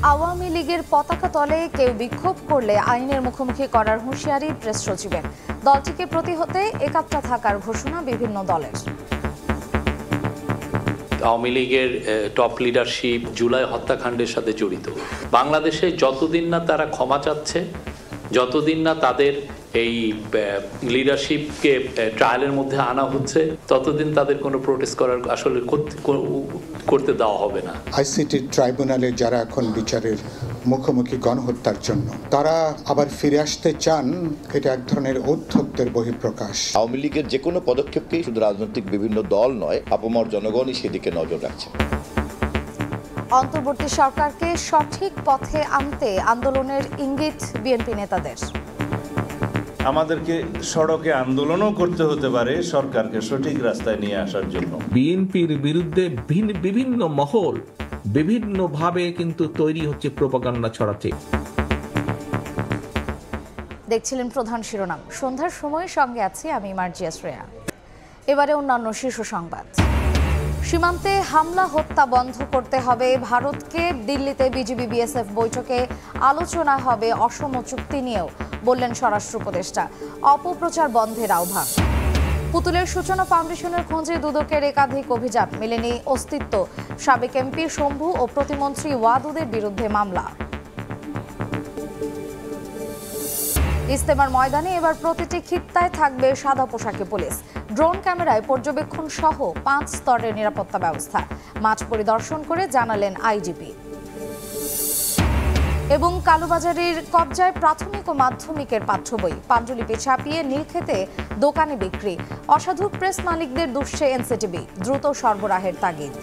আওয়ামী লীগের পতাকা তলে কেউ বিক্ষোভ করলে আইনের মুখোমুখি করার হুঁশিয়ারি প্রেস সচিবের। দলটিকে প্রতিহতে একাত্রা থাকার ঘোষণা বিভিন্ন দলের। আওয়ামী লীগের টপ লিডারশিপ জুলাই হত্যাকাণ্ডের সাথে জড়িত। বাংলাদেশে যতদিন না তারা ক্ষমা চাচ্ছে, যতদিন না তাদের এই লিডারশিপকে ট্রায়ালের মধ্যে আনা হচ্ছে, ততদিন তাদের কোনো প্রোটেস্ট করার আসলে করতে দেওয়া হবে না। আইসিটি ট্রাইব্যুনালে যারা এখন বিচারের মুখোমুখি গণহত্যার জন্য তারা আবার ফিরে আসতে চান, এটা এক ধরনের ঔদ্ধত্যের বহিঃপ্রকাশ। আওয়ামী লীগের যে কোনো পদক্ষেপকেই শুধু রাজনৈতিক বিভিন্ন দল নয়, আপামর জনগণই সেদিকে নজর রাখছে। অন্তর্বর্তী সরকারকে সঠিক পথে আনতে আন্দোলনের ইঙ্গিত বিএনপি নেতাদের। আমাদেরকে সড়কে আন্দোলনও করতে হতে পারে সরকারকে সঠিক রাস্তায় নিয়ে আসার জন্য। বিএনপির বিরুদ্ধে বিভিন্ন মহল বিভিন্নভাবে কিন্তু তৈরি হচ্ছে প্রোপাগান্ডা ছড়াতে। দেখছিলেন প্রধান শিরোনাম। সন্ধ্যার সময় সঙ্গে আছি আমি মার্জিয়া শ্রেয়া। এবারে অন্যান্য শীর্ষ সংবাদ। সীমান্তে হামলা হত্যা বন্ধ করতে হবে ভারতকে। দিল্লিতে বিজিবি বিএসএফ বৈঠকে আলোচনা হবে অসম চুক্তি নিয়েও, বললেন স্বরাষ্ট্র উপদেষ্টা। অপপ্রচার বন্ধের আহ্বান। পুতুলের সূচনা ফাউন্ডেশনের খোঁজে দুদকের একাধিক অভিযান, মেলেনি অস্তিত্ব। সাবেক এমপি শম্ভু ও প্রতিমন্ত্রী ওয়াদুদের বিরুদ্ধে মামলা। ইজতেমার ময়দানে এবার প্রতিটি খিত্তায় থাকবে সাদা পোশাকে পুলিশ। ড্রোন ক্যামেরায় পর্যবেক্ষণ সহ 5 স্তরের নিরাপত্তা ব্যবস্থা। মাঠ পরিদর্শন করে জানালেন আইজিপি। এবং কালোবাজারের কবজায় প্রাথমিক ও মাধ্যমিকের পাঠ্য বই, পাণ্ডুলিপি ছাপিয়ে নীলক্ষেতে দোকানে বিক্রি। অসাধু প্রেস মালিকদের দুষছে এনসিটিভি, দ্রুত সরবরাহের তাগিদ।